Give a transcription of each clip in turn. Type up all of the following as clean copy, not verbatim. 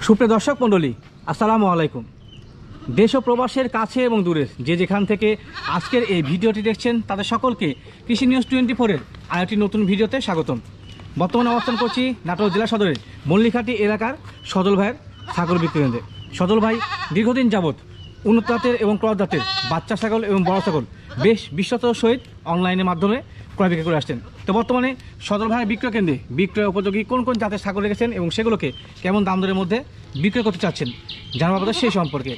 সুপ্রিয় দর্শক মণ্ডলী, আসসালামু আলাইকুম। দেশ ও প্রবাসের কাছে এবং দূরে যে যেখান থেকে আজকের এই ভিডিওটি দেখছেন তাদের সকলকে কৃষি নিউজ 24-এর আরেকটি নতুন ভিডিওতে স্বাগতম। বর্তমানে অবস্থান করছি নাটোর জেলা সদরের মল্লিকাটি এলাকার সজল ভাইয়ের ছাগল বিক্রি কেন্দ্রে। সজল ভাই দীর্ঘদিন যাবৎ উন্নত জাতের এবং ক্রস জাতের বাচ্চা ছাগল এবং বড় ছাগল বেশ বিশ্বস্তর সহিত অনলাইনের মাধ্যমে ক্রয় বিক্রি করে আসছেন। তো বর্তমানে সজল ভাইয়ের বিক্রয় কেন্দ্রে বিক্রয় উপযোগী কোন কোন জাতের ছাগল রেখেছেন এবং সেগুলোকে কেমন দাম দরের মধ্যে বিক্রয় করতে চাচ্ছেন জানাবো আপনাদের সেই সম্পর্কে।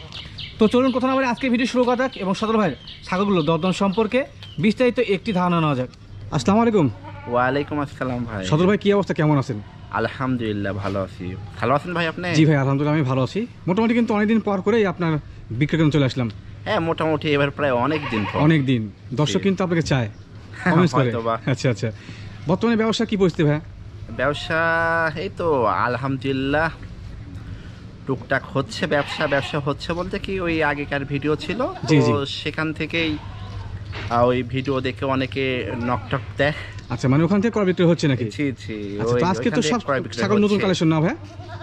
তো চলুন কথা না বলে আজকে ভিডিও শুরু করা যাক এবং সজল ভাইয়ের ছাগলগুলো দরদাম সম্পর্কে বিস্তারিত একটি ধারণা নেওয়া যাক। আসসালামু আলাইকুম। ওয়ালাইকুম আসসালাম ভাই। সজল ভাই কি অবস্থা, কেমন আছেন? আলহামদুলিল্লাহ ভালো আছি। ভালো আছেন ভাই আপনি? জি ভাই আলহামদুলিল্লাহ আমি ভালো আছি। মোটামুটি কিন্তু অনেকদিন পর করেই আপনার বিক্রয় কেন্দ্রে চলে আসলাম। হ্যাঁ মোটামুটি এবার প্রায় অনেক দিন দর্শক কিন্তু আপনাকে চায়, কমেন্টস করে। আচ্ছা আচ্ছা, বর্তমানে ব্যবসা কি পরিস্থিতি ভাই? ব্যবসা এই তো আলহামদুলিল্লাহ টুকটাক হচ্ছে। ব্যবসা হচ্ছে বলতে কি ওই আগেকার ভিডিও ছিল তো সেখান থেকেই ওই ভিডিও দেখে অনেকে নকটক দেয়। আচ্ছা, মানে ওখান থেকে ক্রয় বিক্রয় হচ্ছে নাকি? জি জি। আচ্ছা, আজকে তো সব ছাগল নতুন কালেকশন না ভাই?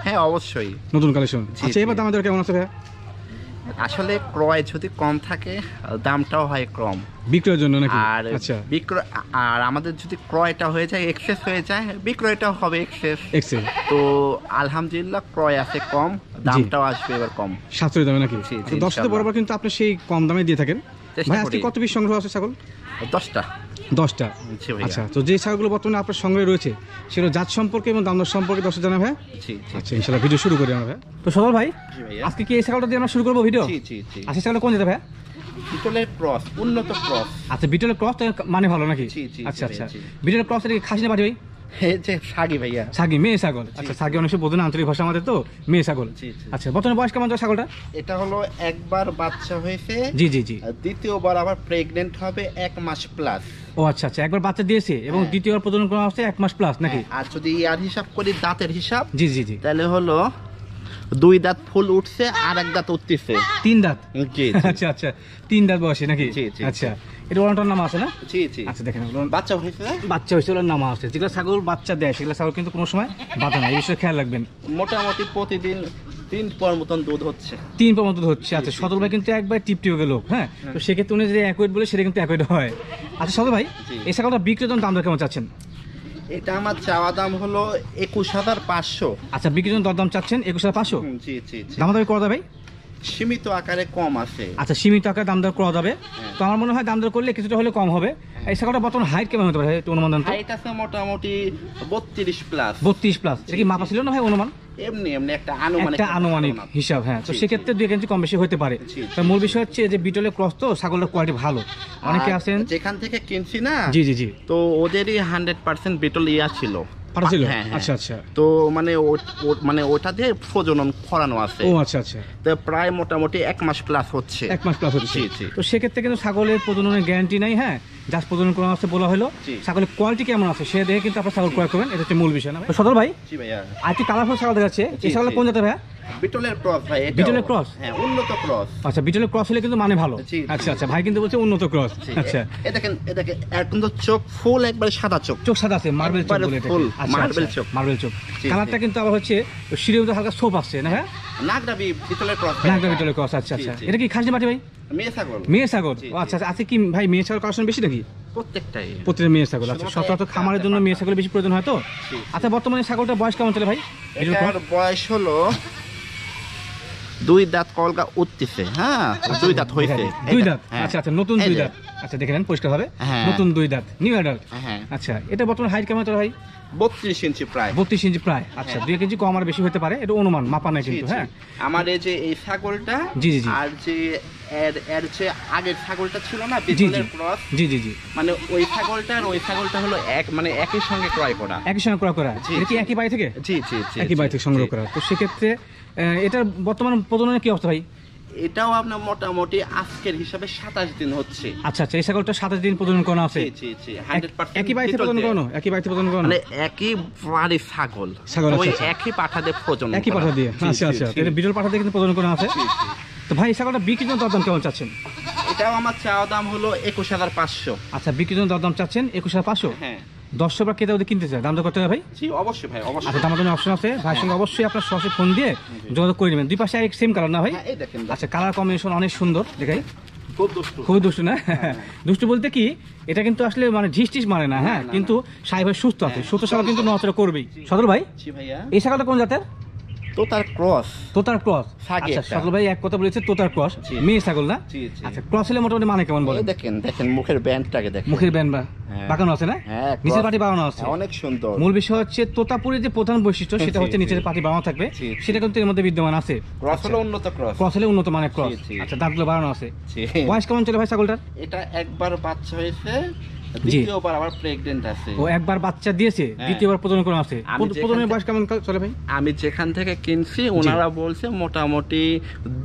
হ্যাঁ অবশ্যই নতুন কালেকশন। আচ্ছা, এবার দাম দর কেমন আছে ভাই? আসলে ক্রয় যদি কম থাকে দামটাও হয় কম বিক্রয়ের জন্য নাকি? আর আচ্ছা, বিক্রয় আর আমাদের যদি ক্রয়টা হয়ে যায় এক্সেস হয়ে যায় বিক্রয়টাও হবে এক্সেস। তো আলহামদুলিল্লাহ ক্রয় আছে কম, দামটাও আসবে এবার কম, সাশ্রয়ী দামে নাকি? দর্শকদের বরাবর কিন্তু আপনি সেই কম দামে দিয়ে থাকেন। ভাই আজকে কত পিস সংগ্রহ আছে ছাগল? 10টা। আচ্ছা, তো যে ছাগলগুলো বর্তমানে আপনার সংগ্রহে রয়েছে সেগুলো জাত সম্পর্কে এবং দাম দর সম্পর্কে দর্শক জানা ভাই? আচ্ছা, ইনশাআল্লাহ ভিডিও শুরু করি আমরা। তো সজল ভাই আজকে কি এই ছাগলটা দিয়ে আমরা শুরু করবো ভিডিও? আচ্ছা, ছাগলটা কোন যেতে ভাই? বিটলের ক্রস, উন্নত ক্রস। আচ্ছা, বিটলের ক্রস মানে ভালো নাকি? আচ্ছা, বিটলের ক্রস এটা কি খাসি না পাঠি ভাই? সাগি মেয়ে ছাগল। আচ্ছা, সাগি অনেক সময় বোঝেন আঞ্চলিক ভাষা আমাদের, তো মেয়ে ছাগল। আচ্ছা, বর্তমানে বয়স কেমন ছাগলটা? এটা হলো একবার বাচ্চা হয়েছে। জি, দ্বিতীয়বার আবার প্রেগন্যান্ট হবে 1 মাস প্লাস। ও আচ্ছা, একবার বাচ্চা দিয়েছে এবং দ্বিতীয়বার প্রজনন করা হচ্ছে 1 মাস প্লাস নাকি? আর যদি ইয়ার হিসাব করি দাঁতের হিসাব, জি তাহলে হলো 2 দাঁত ফুল উঠছে আর 1 দাঁত উঠতেছে, 3 দাঁত। জি আচ্ছা 3 দাঁত বয়সে নাকি? আচ্ছা, এটা ওলানটার নাম আছে না? জি। আচ্ছা, দেখেন বাচ্চা হয়েছে ওলার নাম আছে। যেগুলো ছাগল বাচ্চা দেয় সেগুলো ছাগল কিন্তু কোনো সময় বাঁধা না, এই বিষয়ে খেয়াল রাখবেন। মোটামুটি প্রতিদিন 3 পর মতন দুধ হচ্ছে। 3 পর মতো হচ্ছে। আচ্ছা, সজল ভাই কিন্তু একবার টিপটিপে লোক। হ্যাঁ, তো সেক্ষেত্রে উনি যে অ্যাকুয়েট বলে সেটা কিন্তু অ্যাকুয়েট হয়। আচ্ছা সজল ভাই, এই ছাগলটা বিক্রির জন্য দাম দর কেমন চাচ্ছেন? এটা আমার চাওয়া দাম হলো 21,500। আচ্ছা, বিক্রির জন্য দরদাম চাচ্ছেন 21,500? জি। দাম দর করা যাবে? সীমিত আকারে কম আছে। আচ্ছা, সীমিত আকারে দাম দর করা যাবে। তো আমার মনে হয় দাম দর করলে কিছুটা হলে কম হবে। এই ছাগলটা বর্তমান হাইট কেমন হতে পারে একটু অনুমান দেন তো? হাইট আছে মোটামুটি 32 প্লাস। 32 প্লাস। এটা কি মাপা ছিল না ভাই অনুমান? এমনি একটা আনুমানিক হিসাব। হ্যাঁ, তো সেক্ষেত্রে 2 কেজি কম বেশি হতে পারে। তো মূল বিষয় হচ্ছে যে বিটলের ক্রস তো ছাগলের কোয়ালিটি ভালো। অনেকে আছেন যেখান থেকে কিনছি না, জি তো ওদেরই 100% বিটল ছিল। আচ্ছা, তো মানে ওটা দিয়ে প্রজনন করানো আছে। ও আচ্ছা, তো প্রায় মোটামুটি 1 মাস প্লাস হচ্ছে। জি। তো সেক্ষেত্রে কিন্তু ছাগলের প্রজননের গ্যারান্টি নাই। হ্যাঁ, জাস্ট প্রজনন করানো আছে বলা হলো। ছাগলের কোয়ালিটি কেমন আছে সে দেখে কিন্তু আপনার ছাগল ক্রয় করবেন, এটা হচ্ছে মূল বিষয় না? সদর ভাই, জি ভাইয়া, আরেকটি কালারফুল ছাগল দেখাচ্ছে। এই ছাগল কোন জাতের ভাইয়া? বিটলের ক্রস ভাই। বিটলের ক্রস? হ্যাঁ, উন্নত ক্রস। আচ্ছা, বিটলের ক্রস হলে কিন্তু মানে ভালো। আচ্ছা, ভাই কিন্তু বলছে উন্নত ক্রস। আচ্ছা, এই দেখেন একদম তো চোখ ফুল একবারে সাদা চোখ সাদা আছে, মার্বেল চোখ বলে এটা। মার্বেল চোখ। কালারটা কিন্তু আবার হচ্ছে শিরের মধ্যে হালকা সোপ আসছে না? হ্যাঁ, নাগরাবি বিটলের ক্রস। আচ্ছা, এটা কি খাসি মাটি ভাই? মেয়ে ছাগল। আচ্ছা, আছে কি ভাই মেয়ে ছাগল কালেকশন বেশি নাকি? প্রত্যেকটা মেয়ে ছাগল। আচ্ছা, সচরাচর খামারের জন্য মেয়ে ছাগল বেশি প্রয়োজন হয় তো। আচ্ছা, বর্তমানে ছাগলটা বয়স কেমন চলে ভাই? এটার বয়স হলো 2 দাঁত কলকা উঠতেছে। হ্যাঁ, 2 দাঁত হয়েছে। 2 দাঁত। আচ্ছা, নতুন 2 দাঁত। আচ্ছা, দেখে নেন পরিষ্কার হবে। নতুন 2 দাঁত, নিউ অ্যাডাল্ট। আচ্ছা, এটা বর্তমানে হাইট কেমন চলে ভাই? 32 ইঞ্চি প্রায়। 32 ইঞ্চি প্রায়। আচ্ছা, 2 কেজি কম আর বেশি হতে পারে, এটা অনুমান, মাপা নাই কিন্তু। হ্যাঁ, আমার এই যে এই ছাগলটা, জি আর যে এর যে আগের ছাগলটা ছিল না বিটলের ক্রস, জি মানে ওই ছাগলটা আর ওই ছাগলটা হলো একই সঙ্গে ক্রয় করা। এটা কি একই বাড়ি থেকে? জি একই বাড়ি থেকে সংগ্রহ করা। তো সেক্ষেত্রে এটার বর্তমান প্রজননের কি অবস্থা ভাই? এটাও আপনার মোটামুটি আজকের হিসাবে 27 দিন হচ্ছে। আচ্ছা, এই ছাগলটা 27 দিন প্রজনন করা আছে। জি 100% একই বাড়িতে প্রজনন করানো? মানে একই বাড়ির ছাগল ওই একই পাঠা দিয়ে প্রজনন, একই পাঠা দিয়ে। আচ্ছা, এটা বিটল পাঠা দিয়ে কিন্তু প্রজনন করা আছে। তো ভাই, এই ছাগলটা বিক্রির জন্য দাম কেমন চাচ্ছেন? এটাও আমার চাওয়া দাম হলো 21,500। আচ্ছা, বিক্রির জন্য দাম চাচ্ছেন 21,500? হ্যাঁ। দর্শকরা ক্রেতা যদি কিনতে চায় দাম দর করতে হবে ভাই? জি অবশ্যই ভাই, অবশ্যই। আচ্ছা, দামের জন্য অপশন আছে, ভাইয়ের সঙ্গে অবশ্যই আপনার সরাসরি ফোন দিয়ে যোগাযোগ করে নেবেন। দুই পাশে এক সেম কালার না ভাই? হ্যাঁ, এই দেখেন। আচ্ছা, কালার কম্বিনেশন অনেক সুন্দর, দেখাই খুব দুষ্টু। খুবই দুষ্টু না? দুষ্টু বলতে কি, এটা কিন্তু আসলে মানে ঝিস টিস মানে না, হ্যাঁ, কিন্তু সাহেব ভাই সুস্থ আছে, সুস্থ ছাগল কিন্তু নড়াচড়া করবেই। সদর ভাই, জি ভাইয়া। এই ছাগলটা কোন জাতের? তোতার ক্রস। তোতার ক্রস। ছাগি আচ্ছা, একটা। সদর ভাই এক কথা বলেছে তোতার ক্রস, জি। মেয়ে ছাগল না? জি, জি। আচ্ছা, ক্রস হলে মোটামুটি মানে কেমন বলেন? এই দেখেন, দেখেন মুখের ব্যান্ডটাকে দেখেন। মুখের ব্যান্ড বা হ্যাঁ। বাঁকানো আছে না? হ্যাঁ, নিচের cross। পাটি বাঁকানো আছে। হ্যাঁ, অনেক সুন্দর। মূল বিষয় হচ্ছে তোতাপুরের যে প্রধান বৈশিষ্ট্য সেটা জি, হচ্ছে জি। নিচের পাটি বাঁকানো থাকবে, জি, জি। সেটা কিন্তু এর মধ্যে বিদ্যমান আছে। ক্রস হলো উন্নত ক্রস। ক্রস হলে উন্নত মানের ক্রস। জি, জি। আচ্ছা, দাঁতগুলো বাড়ানো আছে। জি। বয়স কেমন চলে ভাই ছাগলটার? এটা একবার বাচ্চা হয়েছে, দ্বিতীয়বার আবার প্রেগন্যান্ট আছে। ও একবার বাচ্চা দিয়েছে, হ্যাঁ। দ্বিতীয়বার প্রজনন করা আছে। আমি যেখান প্রজননের থেকে- বয়স কেমন চলে ভাই? আমি যেখান থেকে কিনছি ওনারা বলছে মোটামুটি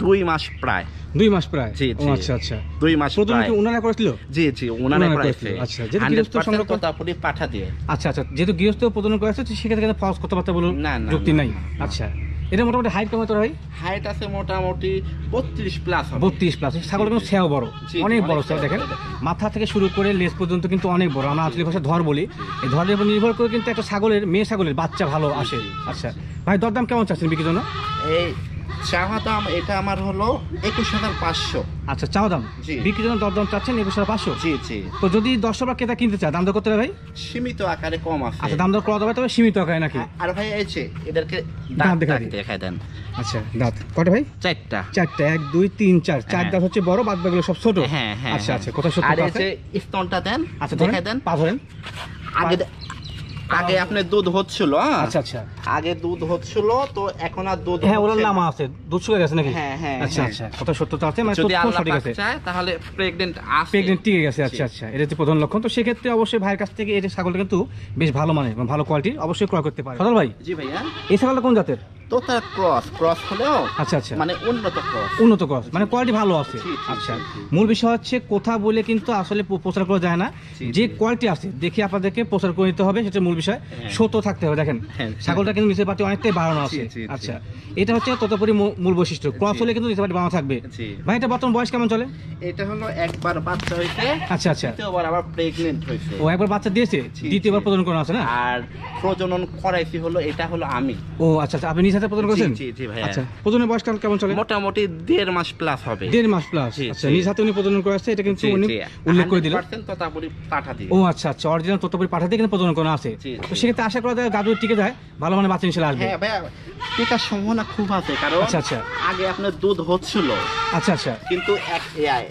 2 মাস প্রায়। 2 মাস প্রায়। জি, ও জি। আচ্ছা আচ্ছা। 2 মাস প্রজনন প্রায়। কি ওনারা করেছিল? জি জি, ওনারা ওনারা করাইছে। করেছিল। আচ্ছা, যেহেতু গৃহস্থ 100% সংরক্ষণ- তোতাপুরি পাঠা দিয়ে। আচ্ছা আচ্ছা, যেহেতু গৃহস্থ প্রজনন করা আছে সেক্ষেত্রে কিন্তু ফলস কথাবার্তা বলুন না, না, যুক্তি না, নাই। না। আচ্ছা, এটা মোটামুটি হাইট কেমন তোর ভাই? হাইট আছে মোটামুটি 32 প্লাস হবে। 32 প্লাস। ছাগল কিন্তু সেও বড়, জি, অনেক বড় অনেক সেও, বড়, দেখেন দেখেন। মাথা থেকে শুরু করে লেজ পর্যন্ত কিন্তু অনেক বড়। আমরা আঞ্চলিক ভাষায় ধর বলি। এই ধরের উপর নির্ভর করে কিন্তু একটা ছাগলের, মেয়ে ছাগলের বাচ্চা ভালো আসে। আচ্ছা ভাই, দরদাম কেমন চাচ্ছেন বিক্রির জন্য? এই চাওয়া দাম এটা আমার হলো 21,500। আচ্ছা, চাওয়া দাম জি। বিক্রির জন্য দরদাম চাচ্ছেন 21,500। জি জি। তো যদি দর্শকরা ক্রেতা কিনতে চায় দাম দর করতে হবে ভাই? সীমিত আকারে কম আছে। আচ্ছা, দাম দর করা যাবে, তবে সীমিত আকারে নাকি? আর ভাই এই যে এদেরকে দাঁত দাঁত দেখাই দিন। দেখাই দেন। আচ্ছা, দাঁত কয়টা ভাই? 4টা। 4টা, 1 2 3 4 4 হ্যাঁ। দাঁত হচ্ছে বড়, বাদ বাকিগুলো সব ছোট। হ্যাঁ হ্যাঁ। আচ্ছা হ্যাঁ। আচ্ছা, কোথায় সত্য আর এই আছে? যে স্তনটা দেন। আচ্ছা, দেখাই দেন। পা ধরেন। আগে আগে আপনার দুধ হচ্ছিল, হ্যাঁ? আচ্ছা আচ্ছা, আগে দুধ হচ্ছিল, তো এখন আর দুধ হ্যাঁ, ওনার হচ্ছে নাম না। আছে, দুধ শুকিয়ে গেছে নাকি? হ্যাঁ, হ্যাঁ, আচ্ছা হ্যাঁ। আচ্ছা, কত সত্যতা আছে, মানে যদি তথ্য আল্লাহ সঠিক পাক আছে, চায় তাহলে প্রেগন্যান্ট আছে। প্রেগনেন্ট টিকে গেছে। জি। আচ্ছা আচ্ছা, এটা হচ্ছে প্রধান লক্ষণ। তো সেক্ষেত্রে অবশ্যই ভাইয়ের কাছ থেকে এই যে ছাগলটা কিন্তু বেশ ভালো মানের এবং ভালো কোয়ালিটির, অবশ্যই ক্রয় করতে পারে। সদল ভাই, জি ভাইয়া। এই ছাগলটা কোন জাতের? তো তার ক্রস হলেও আচ্ছা আচ্ছা, মানে উন্নত ক্রস। উন্নত ক্রস, মানে কোয়ালিটি ভালো আছে। জি, জি, আচ্ছা, জি, জি। মূল বিষয় হচ্ছে কথা বলে কিন্তু আসলে প্রচার করা যায় না। জি, যে জি। কোয়ালিটি আছে দেখে আপনাদেরকে প্রচার করে নিতে হবে, সেটা মূল বিষয়। হ্যাঁ। সত্য থাকতে হবে। দেখেন হ্যাঁ। ছাগলটা কিন্তু নিচের পাটি অনেকটাই বাড়ানো আছে। জি, জি, জি। আচ্ছা, এটা হচ্ছে ততপরি মূল বৈশিষ্ট্য। ক্রস হলে কিন্তু নিচের পাটি বাড়ানো থাকবে। জি। ভাই, এটা বর্তমান বয়স কেমন চলে? এটা হলো একবার বাচ্চা হয়েছে, আচ্ছা আচ্ছা, দ্বিতীয়বার আবার প্রেগন্যান্ট হয়েছে। ও একবার বাচ্চা দিয়েছে, জি, দ্বিতীয়বার জি। প্রজনন করা আছে না? আর প্রজনন করাইছি হলো এটা হলো আমি। ও আচ্ছা আচ্ছা, আপনি নিজ হাতে প্রজনন করেছেন? জি, জি, ভাইয়া। আচ্ছা, প্রজনের বয়স কেমন চলে? মোটামুটি 1.5 মাস প্লাস হবে। 1.5 মাস প্লাস। জি, আচ্ছা, জি। নিজ হাতে উনি প্রজনন করে আসছে, এটা কিন্তু জি, উনি জি। উল্লেখ করে দিল। 100% তোতাপুরি পাঠা দিয়ে। ও আচ্ছা আচ্ছা, অরিজিনাল তথ্যপরি পাঠাতে কিন্তু প্রজনন করা আছে। জি, তো জি। সেক্ষেত্রে আশা করা যায় গাজু টিকে যায়, ভালো মানে বাচ্চা ইনশাআল্লাহ আসবে। হ্যাঁ ভাইয়া, টিকার সম্ভাবনা খুব আছে, কারণ আচ্ছা, আচ্ছা। আগে আপনার দুধ হচ্ছিল, আচ্ছা আচ্ছা, কিন্তু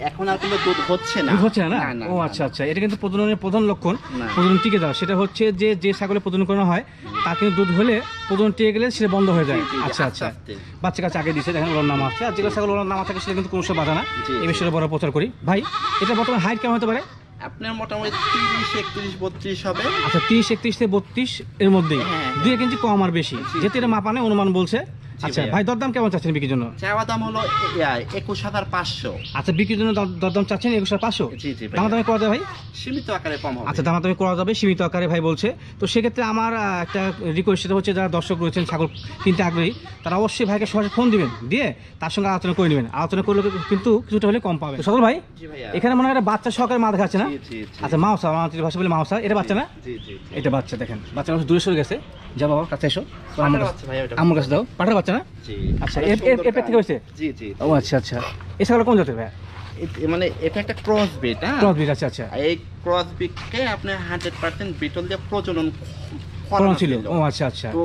এখন আর কোনো দুধ হচ্ছে না। দুধ হচ্ছে না? না, ও না, আচ্ছা আচ্ছা, এটা কিন্তু প্রজননের প্রধান লক্ষণ। না। প্রজনন টিকে যাওয়া, সেটা হচ্ছে যে ছাগলে প্রজনন করানো হয় তার কিন্তু দুধ হলে প্রজনন টিকে গেলে সেটা বন্ধ হয়ে যায়। জি, জি, আচ্ছা আস্তে আচ্ছা, আস্তে। বাচ্চা কাছে আগে দিচ্ছে, দেখেন ওর নাম আছে। আর যেগুলো ছাগল ওর নাম থাকে সেটা কিন্তু কোনো সময় বাধা না। জি, এই জি। বিষয়ে বড় প্রচার করি। ভাই, এটা বর্তমানে হাইট কেমন হতে পারে? আপনার মোটামুটি 30, 31, 32 হবে। আচ্ছা, 30, 31 থেকে 32 এর মধ্যেই, হ্যাঁ, 2 ইঞ্চি কম আর বেশি, জি, যেহেতু এটা মাপানে অনুমান বলছে। আচ্ছা ভাইয়া। ভাই, দরদাম কেমন চাচ্ছেন বিক্রির জন্য? চাওয়া দাম হলো 21,500। আচ্ছা, বিক্রির জন্য দরদাম চাচ্ছেন 21,500। জি, জি, ভাইয়া। দামাদামি করা যায় ভাই? সীমিত আকারে কম হবে। আচ্ছা, দামাদামি করা যাবে, সীমিত আকারে ভাই বলছে। তো সেক্ষেত্রে আমার একটা রিকোয়েস্ট, সেটা হচ্ছে যারা দর্শক রয়েছেন ছাগল কিনতে আগ্রহী, তারা অবশ্যই ভাইকে সরাসরি ফোন দিবেন, দিয়ে তার সঙ্গে আলোচনা করে নেবেন। আলোচনা করলে কিন্তু কিছুটা হলে কম পাবে। সকল ভাই, জি ভাইয়া। এখানে মনে হয় একটা বাচ্চা সহকারে মা দেখাচ্ছে না? জি, জি, জি। আচ্ছা, মাউসা, আমাদের ভাষা বলে মাউসা, এটা বাচ্চা না? জি, জি, জি। এটা বাচ্চা, দেখেন বাচ্চা মানুষ দূরে সরে গেছে। যা বাবা, কাছে এসো। পাঠার বাচ্চা ভাইয়া ওটা। আমার কাছে দাও, পাঠার বাচ্চা না? জি। আচ্ছা, অনেক এর সুন্দর পেট থেকে হয়েছে? জি, জি। ও আচ্ছা আচ্ছা, এই ছাগল কোন জাতের ভাই? মানে এটা একটা ক্রস বিট, হ্যাঁ? Cross breed. আচ্ছা আচ্ছা, এই ক্রস বিটকে আপনি 100% বিটল দিয়ে প্রজনন কোন করানো ছিল? ছিল। ও আচ্ছা আচ্ছা, তো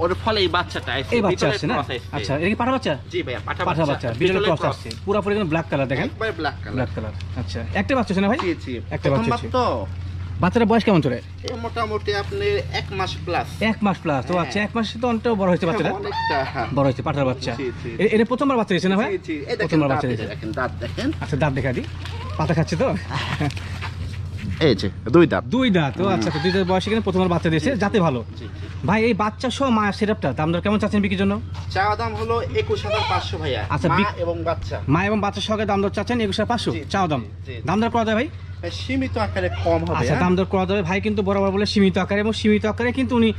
ওর ফলে এই বাচ্চাটা আসছে, এই বাচ্চা বিটলের আসছে না? cross আসছে। আচ্ছা, এটা কি পাঠা বাচ্চা? জি ভাইয়া, পাঠা বাচ্চা, বিটলের বিটলের ক্রস cross। আসছে, পুরোপুরি কিন্তু ব্ল্যাক কালার, দেখেন একবারে ব্ল্যাক কালার। Black colour. আচ্ছা, একটা বাচ্চা আছে না ভাই? জি, জি। একটা প্রথম বাচ্চা বার তো বাচ্চাটার বয়স কেমন চলে? এই মোটামুটি আপনি 1 মাস প্লাস। 1 মাস প্লাস। তো আচ্ছা, 1 মাসে তো অনেকটা বড় হয়েছে বাচ্চাটা। অনেকটা, হ্যাঁ। বড় হয়েছে পাঠার বাচ্চা। জি, জি। এটা প্রথমবার বাচ্চা দিয়েছে না ভাই? জি, জি। এই দেখেন প্রথমবার দাঁত বাচ্চা দিয়েছে। দেখেন, দাঁত দেখেন। আচ্ছা, দাঁত দেখা দিই, পাতা খাচ্ছে তো। এই যে 2 দাঁত। 2 দাঁত। ও আচ্ছা, 2 দাঁত বয়সে কিন্তু প্রথমবার বাচ্চা দিয়েছে, যাতে ভালো। জি, জি। ভাই, এই বাচ্চা সহ মায়ের সেটআপটা দাম দর কেমন চাচ্ছেন বিক্রির জন্য? চাওয়া দাম হলো 21,500 ভাইয়া। আচ্ছা, মা এবং বাচ্চা। মা এবং বাচ্চার সঙ্গে দাম দর চাচ্ছেন 21,500 জি, চাও দাম। জি, জি। দাম দর করা যায় ভাই? সীমিত আকারে কম হবে। আচ্ছা, হ্যাঁ? দাম দর করা যাবে ভাই, কিন্তু বরাবর বলে সীমিত আকারে, এবং সীমিত আকারে কিন্তু উনি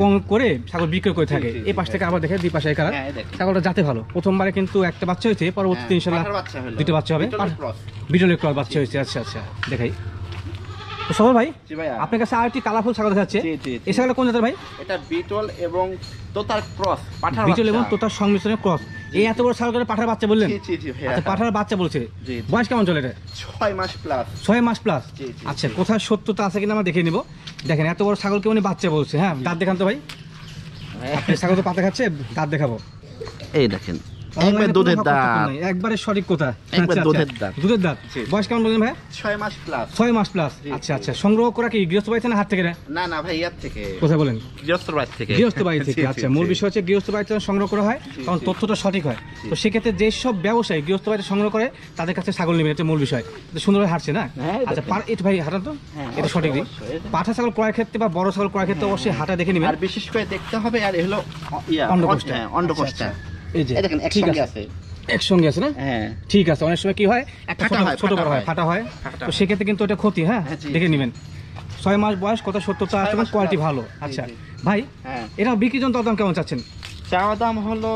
কম করে ছাগল বিক্রি করে থাকে। জি, জি, এই পাশ থেকে আবার দেখে দুই পাশে কালার, হ্যাঁ, এই দেখেন। ছাগলটা যাতে ভালো। প্রথমবারে কিন্তু একটা বাচ্চা হয়েছে, পরবর্তীতে হ্যাঁ, ইনশাআল্লাহ পাঠার বাচ্চা হলো। দুটো বাচ্চা হবে। বিটলের cross। বিটলের ক্রস বাচ্চা হয়েছে। আচ্ছা আচ্ছা, দেখাই তো সবাই ভাই জি ভাইয়া। আপনার কাছে আরেকটি কালারফুল ছাগল দেখাচ্ছে, জি, জি, জি। এই ছাগলটা কোন জাতের ভাই? এটা বিটল এবং তোতার ক্রস, পাঠার বিটল এবং বাচ্চা। তোতার সংমিশ্রণের ক্রস। এই এত বড় ছাগল পাঠার বাচ্চা বললেন? জি জি জি ভাইয়া। আচ্ছা, পাঠার বাচ্চা বলছে। জি, জি। বয়স কেমন চলে এটা? 6 মাস প্লাস। 6 মাস প্লাস। জি, জি, আচ্ছা, জি। কোথায় সত্যতা আছে কিনা আমরা দেখে নিব। দেখেন এত বড় ছাগলকে উনি বাচ্চা বলছে। হ্যাঁ, দাঁত দেখান তো ভাই। আপনি ছাগল তো পাতা খাচ্ছে, দাঁত দেখাবো। এই দেখেন একবার দুধের দাঁত, একবারে সঠিক কথা। একবার আচ্ছা, দুধের আচ্ছা, দাঁত। দুধের দাঁত। জি। বয়স কেমন বললেন ভাই? 6 মাস প্লাস। 6 মাস প্লাস। জি, আচ্ছা জি। আচ্ছা, সংগ্রহ করা কি গৃহস্থ বাড়িতে না হাট থেকে না? না না ভাই, ইয়ার থেকে, কোথায় বলেন? গৃহস্থ বাড়ি থেকে। গৃহস্থ বাড়ি থেকে। জি, জি, আচ্ছা, জি। মূল বিষয় হচ্ছে গৃহস্থ বাড়িতে সংগ্রহ করা হয়, জি, কারণ জি। তথ্যটা সঠিক হয়। জি। তো সেক্ষেত্রে যেসব ব্যবসায়ী গৃহস্থ বাড়িতে সংগ্রহ করে তাদের কাছে ছাগল নেবেন, এটা মূল বিষয়। তো সুন্দরভাবে হাঁটছে না? হ্যাঁ, আচ্ছা, দেখেন। এটা ভাই হাঁটান তো, হ্যাঁ, এটা সঠিক দিক। অবশ্যই, এটা- পাঠা ছাগল ক্রয়ের ক্ষেত্রে বা বড় ছাগল ক্রয়ের ক্ষেত্রে অবশ্যই হাঁটা দেখে নেবেন। আর বিশেষ করে দেখতে হবে আর হলো অন্ডকোষটা। অন্ডকোষটা। এই যে এই দেখেন ঠিক একসঙ্গে আছে, আছে। একসঙ্গে আছে না? হ্যাঁ ঠিক আছে। অনেক সময় কি হয়, একটা ফাটা হয়, ছোট ফাটা বড় হয়, হয়। ফাটা হয়। ফাটা তো হয়। সেক্ষেত্রে কিন্তু এটা ক্ষতি। হ্যাঁ, হ্যাঁ, জি, দেখে জি। নেবেন। 6 মাস বয়স, কত সত্যতা আছে 6 এবং মাস কোয়ালিটি প্লাস। ভালো। জি, আচ্ছা জি। ভাই, হ্যাঁ, এটা বিক্রির জন্য দরদাম কেমন চাচ্ছেন? চাওয়া দাম হলো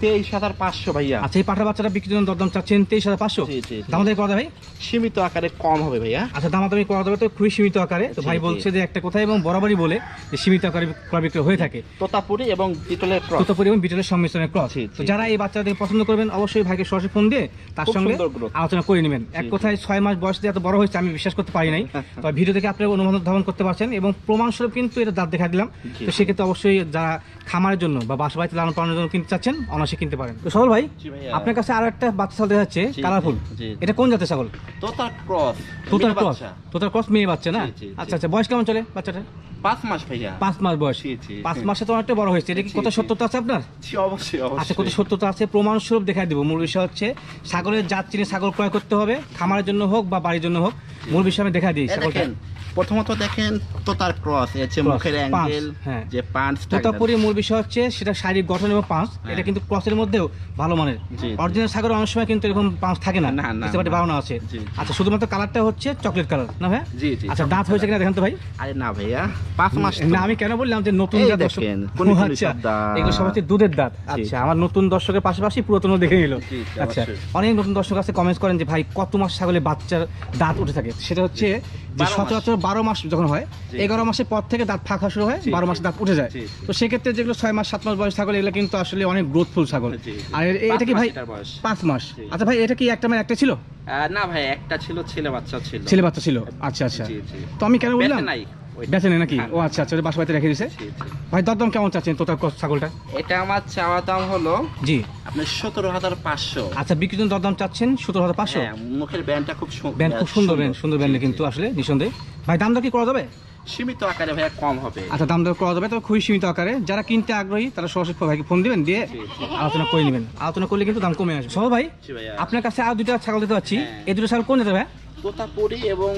23,500 ভাইয়া। আচ্ছা, এই পাঠার বাচ্চাটা বিক্রির জন্য দরদাম চাচ্ছেন 23,500। জি, জি, জি। দামাদামি করা যাবে ভাই? সীমিত আকারে কম হবে ভাইয়া। আচ্ছা, দামাদামি করা যাবে তো খুবই সীমিত আকারে। তো জি, ভাই জি। বলছে যে একটা কথা এবং বরাবরই বলে যে সীমিত আকারে ক্রয় বিক্রয় হয়ে থাকে। তোতাপুরি এবং বিটলের ক্রস। তোতাপুরি এবং বিটলের সংমিশ্রণের ক্রস। জি, তো জি। যারা এই বাচ্চাদের পছন্দ করবেন অবশ্যই ভাইকে সরাসরি ফোন দিয়ে তার খুব সঙ্গে সুন্দর growth। আলোচনা করে নেবেন। এক জি, কথায় 6 মাস বয়স দিয়ে এত বড় হয়েছে আমি বিশ্বাস করতে পারি নাই। তো ভিডিও থেকে আপনারা অনুমান ধারণ করতে পারছেন এবং প্রমাণস্বরূপ কিন্তু এটা দাঁত দেখা দিলাম। জি, তো সেক্ষেত্রে অবশ্যই যারা খামারের জন্য বা বাসা বাড়িতে লালন পালনের জন্য কিনতে চাচ্ছেন অনায়াসে কিনতে পারেন। তো সবল ভাই, জি ভাইয়া। আপনার কাছে আরো একটা বাচ্চা ছাগল দেখা যাচ্ছে, জি, কালারফুল। জি, জি। এটা কোন জাতের ছাগল? তোতার ক্রস। তোতার মেয়ে ক্রস। বাচ্চা। তোতার ক্রস মেয়ে বাচ্চা না? জি, জি, জি। আচ্ছা আচ্ছা, বয়স কেমন চলে বাচ্চাটা? 5 মাস ভাইয়া। 5 মাস বয়স। জি, জি। 5 মাসে তো অনেকটা বড় হয়েছে। এটা কি জি, কত জি। সত্যতা আছে আপনার? জি, অবশ্যই অবশ্যই। আচ্ছা, কত সত্যতা আছে প্রমাণস্বরূপ দেখাই দিব। মূল বিষয় হচ্ছে ছাগলের জাত চিনে ছাগল ক্রয় করতে হবে, খামারের জন্য হোক বা বাড়ির জন্য হোক। মূল বিষয় আমি দেখাই দিই এই ছাগলটা। দেখেন, প্রথমত দেখেন তোতার ক্রস, এর যে Cross, মুখের পাঁচ, অ্যাঙ্গেল, হ্যাঁ। যে পাঁচ তোতাপুরি মূল বিষয় হচ্ছে সেটা শারীরিক গঠন এবং পাঁচ, হ্যাঁ। এটা কিন্তু ক্রসের মধ্যেও ভালো মানের। জি, জি। অরিজিনাল ছাগল অনেক সময় কিন্তু এরকম পাঁচ থাকে না, না, না, বুঝতে পারতে না। বাড়ানো আছে। জি। আচ্ছা, শুধুমাত্র কালারটা হচ্ছে চকলেট কালার না ভাই? জি, জি। আচ্ছা, দাঁত হয়েছে কিনা দেখেন তো ভাই। আরে না ভাইয়া, 5 মাস তো। না, আমি কেন বললাম যে নতুন এই জাত দর্শক। দেখেন, ও, কুনি কুনি আচ্ছা, সব দাঁত। এগুলো সব হচ্ছে দুধের দাঁত। জি, আচ্ছা, জি। আমার নতুন দর্শকের পাশাপাশি পুরাতন দেখে নিল। জি, জি, আচ্ছা, অবশ্যই। অনেক নতুন দর্শক আছে কমেন্টস করেন যে ভাই কত মাস ছাগলের বাচ্চার দাঁত উঠে থাকে। সেটা হচ্ছে যে 12 মাস। সচরাচর 12 মাস যখন হয়, জি। 11 মাসের পর থেকে দাঁত ফাঁকা শুরু হয়, জি, 12 মাস জি। দাঁত উঠে যায়। জি, জি। তো সেক্ষেত্রে যেগুলো 6 মাস 7 মাস বয়স ছাগল এগুলো কিন্তু আসলে অনেক গ্রোথফুল ছাগল। জি, জি। আর এটা 5 কি ভাই? মাস এটার বয়স। 5 মাস। জি। আচ্ছা ভাই, এটা কি একটা মানে একটা ছিল? না ভাই, একটা ছিল, ছেলে বাচ্চা ছিল। ছেলে বাচ্চা ছিল। আচ্ছা আচ্ছা। জি, জি। তো আমি কেন বললাম বেঁচে নাই ওইটা। বেঁচে নেই নাকি? হ্যাঁ। ও আচ্ছা আচ্ছা, বাসা বাড়িতে রেখে দিয়েছে। জি, জি। ভাই দরদাম কেমন চাচ্ছেন তোতার ক্রস ছাগলটা? এটা আমার চাওয়া দাম হলো জি। আপনার 17,500। আচ্ছা, বিক্রির জন্য দরদাম চাচ্ছেন 17,500। হ্যাঁ, মুখের ব্যান্ডটা খুব ব্যান্ড খুব সুন্দর, ব্যান্ড সুন্দর ব্যান্ড কিন্তু আসলে নিঃসন্দেহে। ভাই দাম দর কি করা যাবে? সীমিত আকারে ভাইয়া কম হবে। আচ্ছা, দাম দর করা যাবে, তবে খুবই সীমিত আকারে। যারা কিনতে আগ্রহী তারা সরাসরি ভাইকে ফোন দিবেন, দিয়ে জি, জি। আলোচনা করে নেবেন। আলোচনা করলে কিন্তু দাম কমে আসবে। সবাই ভাই, জি ভাইয়া। আপনার কাছে আর দুটো ছাগল দিতে পারছি। হ্যাঁ। এই দুটো ছাগল কোন যেতে ভাই? তোতাপুরি এবং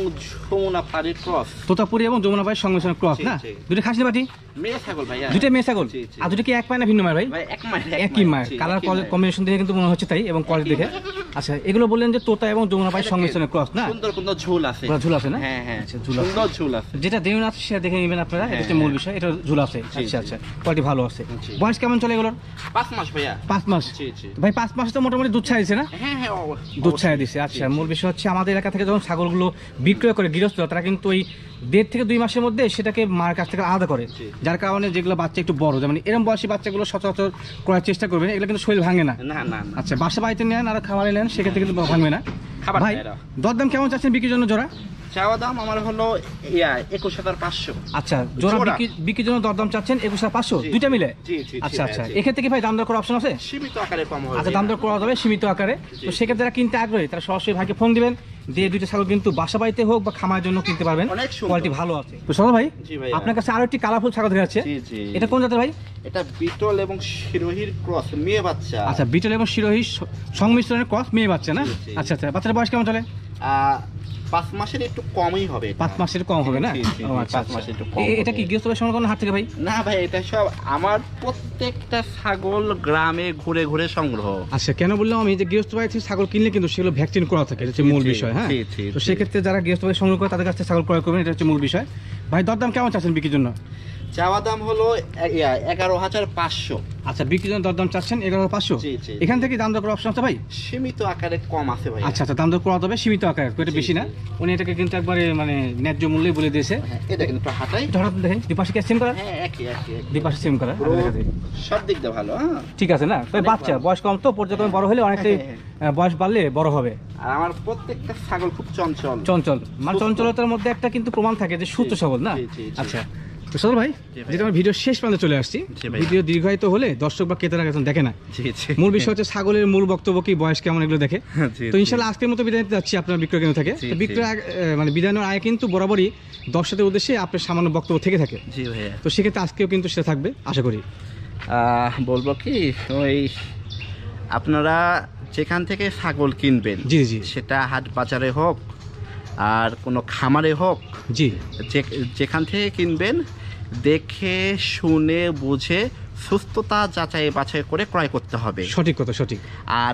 যমুনা পাড়ির ক্রস। তোতাপুরি এবং যমুনা ভাই সংমিশ্রণ ক্রস জি, না? জি। দুটো খাসি বাটি, মেয়ে ছাগল ভাইয়া। দুটো মেয়ে ছাগল। জি, জি। আর দুটো কি এক পায় না ভিন্ন মায়ের ভাই? ভাই এক মায়ের, একই মায়ের। জি, কালার একই মায়ের। কম্বিনেশন দেখে কিন্তু মনে হচ্ছে তাই, এবং কোয়ালিটি দেখে। আচ্ছা, এগুলো বললেন যে তোতা এবং যমুনা ভাই এটা কি? সংমিশ্রণের ক্রস না? সুন্দর সুন্দর ঝুল আছে। পুরো ঝুল আছে না? হ্যাঁ হ্যাঁ, আচ্ছা, ঝুল আছে। সুন্দর ঝুল আছে। যেটা দেবেন আছে সেটা দেখে নেবেন আপনারা। এটা হচ্ছে হ্যাঁ, মূল বিষয়। এটা ঝুল আছে। জি, আচ্ছা জি। আচ্ছা, কোয়ালিটি ভালো আছে। জি। বয়স কেমন চলে এগুলোর? 5 মাস ভাইয়া। 5 মাস। জি, জি। ভাই 5 মাসে তো মোটামুটি দুধ ছাড়া দিচ্ছে না? হ্যাঁ হ্যাঁ, দুধ ছাড়া দিচ্ছে। আচ্ছা, মূল বিষয় হচ্ছে আমাদের এলাকা থেকে যখন ছাগলগুলো বিক্রয় করে গৃহস্থ, তারা কিন্তু ওই 1.5 থেকে 2 মাসের মধ্যে সেটাকে মার কাছ থেকে আলাদা করে। জি। যার কারণে যেগুলো বাচ্চা একটু বড়, যেমন এরকম বয়সী বাচ্চাগুলো সচরাচর করার চেষ্টা করবেন, এগুলো কিন্তু শরীর ভাঙে না। না না না। আচ্ছা, বাসা বাড়িতে নেন আর খাবারে নেন, সেক্ষেত্রে কিন্তু ভাঙবে না। খাবার ভাই খায় এরা। দরদাম কেমন চাচ্ছেন বিক্রির জন্য জোড়া? চাওয়া দাম আমার হলো 21,500। আচ্ছা, জোড়া জোড়া। বিক্রির জন্য দরদাম চাচ্ছেন 21,500, জি, দুইটা মিলে? জি, জি, জি, আচ্ছা আচ্ছা, জি। এক্ষেত্রে কি ভাই দাম দর করার অপশন আছে? সীমিত আকারে কম হবে। আচ্ছা, দাম দর করা যাবে সীমিত আকারে। তো সেক্ষেত্রে যারা কিনতে আগ্রহী তারা সরাসরি ভাইকে ফোন দিবেন, দিয়ে দুইটা ছাগল কিন্তু বাসা বাড়িতে হোক বা খামারের জন্য কিনতে পারবেন। অনেক সুন্দর। কোয়ালিটি ভালো আছে। তো সদা ভাই, জি ভাইয়া। আপনার কাছে আরো একটি কালারফুল ছাগল দেখা যাচ্ছে। জি, জি। এটা কোন জাতের ভাই? এটা বিটল এবং শিরোহির ক্রস, মেয়ে বাচ্চা। আচ্ছা, বিটল এবং শিরোহী সংমিশ্রণের ক্রস, মেয়ে বাচ্চা না? জি, জি। আচ্ছা আচ্ছা, বাচ্চার বয়স কেমন চলে? 5 মাসের একটু কমই হবে এটা। 5 মাসের কম হবে না? জি, জি, জি, ও আচ্ছা 5 আচ্ছা। মাসের একটু কম এটা হবে। কি গৃহস্থ ভাই সংগ্রহ করেন হাট থেকে ভাই? না ভাই, এটা সব আমার প্রত্যেকটা ছাগল গ্রামে ঘুরে ঘুরে সংগ্রহ। আচ্ছা, কেন বললাম আমি যে গৃহস্থ বাড়ি থেকে ছাগল কিনলে কিন্তু সেগুলো ভ্যাকসিন করা থাকে, এটা হচ্ছে মূল জি, বিষয়। হ্যাঁ, জি, জি, তো জি। সেক্ষেত্রে যারা গৃহস্থ বাড়ি সংগ্রহ করে তাদের কাছ থেকে ছাগল ক্রয় করবেন, এটা হচ্ছে মূল বিষয়। ভাই দরদাম কেমন চাচ্ছেন বিক্রির জন্য? চাওয়া দাম হলো 11,500। আচ্ছা, বিক্রির জন্য দরদাম চাচ্ছেন 11,500। জি, জি, এখান থেকে দাম দর করার অপশন আছে ভাই? সীমিত আকারে কম আছে ভাই। আচ্ছা আচ্ছা, দাম দর করা তবে সীমিত আকার, এটা বেশি না। উনি এটাকে কিন্তু একবারে মানে ন্যায্য মূল্যে বলে দিয়েছে। হ্যাঁ, এটা কিন্তু হাতাই হঠাৎ দেখেন দুপাশে কি সেম কালার? হ্যাঁ, একই। দুপাশে সেম কালার, সব দিক দিয়ে ভালো। হ্যাঁ, ঠিক আছে না? তবে বাচ্চা বয়স কম তো, পর্যায়ক্রমে বড় হলে অনেকটাই বয়স বাড়লে বড় হবে। আর আমার প্রত্যেকটা ছাগল খুব চঞ্চল। মানে চঞ্চলতার মধ্যে একটা কিন্তু প্রমাণ থাকে যে সুস্থ সবল না। জি। আচ্ছা তো সদর ভাই, যেটা আমরা ভিডিও শেষ পর্যন্ত চলে আসছি, ভিডিও দীর্ঘায়িত হলে দর্শক বা ক্রেতারা এখন দেখে না। মূল বিষয় হচ্ছে ছাগলের মূল বক্তব্য কি, বয়স কেমন, এগুলো দেখে। তো ইনশাল্লাহ আজকের মতো বিদায় নিতে যাচ্ছি আপনার বিক্রয় কেন্দ্র থেকে। বিক্রয় মানে বিদায়ের আগে কিন্তু বরাবরই দর্শকদের উদ্দেশ্যে আপনার সামান্য বক্তব্য থেকে থাকে। জি ভাইয়া। তো সেক্ষেত্রে আজকেও কিন্তু সেটা থাকবে আশা করি। বলবো কি, ওই আপনারা যেখান থেকে ছাগল কিনবেন, জি, সেটা হাট বাজারে হোক আর কোনো খামারে হোক, জি, যেখান থেকে কিনবেন দেখে শুনে বুঝে সুস্থতা যাচাই বাছাই করে ক্রয় করতে হবে। সঠিক কথা, সঠিক। আর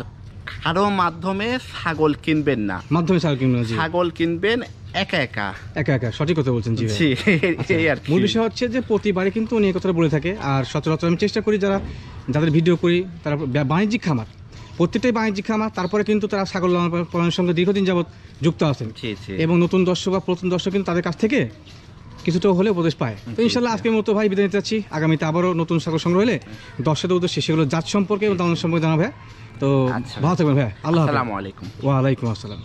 কারো মাধ্যমে ছাগল কিনবেন না, মাধ্যমে ছাগল কিনবেন না। ছাগল কিনবেন একা, সঠিক কথা বলছেন। জি, এই আর কি। মূল বিষয় হচ্ছে যে প্রতিবারই কিন্তু উনি এই কথাটা বলে থাকে। আর সচরাচর আমি চেষ্টা করি যাদের ভিডিও করি তারা বাণিজ্যিক খামার, প্রত্যেকটাই বাণিজ্যিক খামার, তারপরে কিন্তু তারা ছাগল লালন পালনের সঙ্গে দীর্ঘদিন যাবৎ যুক্ত আছেন। এবং নতুন দর্শক বা প্রথম দর্শক কিন্তু তাদের কাছ থেকে কিছুটা হলে উপদেশ পায়। তো ইনশাল্লাহ আজকের মতো ভাই বিদায় নিতে চাচ্ছি। আগামীতে আবারও নতুন ছাগল সংগ্রহ হলে দর্শকদের উদ্দেশ্যে সেগুলো জাত সম্পর্কে এবং দাম সম্পর্কে জানাবে। তো ভালো থাকবেন ভাই। আল্লাহ হাফেজ। আসসালামু আলাইকুম। ওয়ালাইকুম আসসালাম।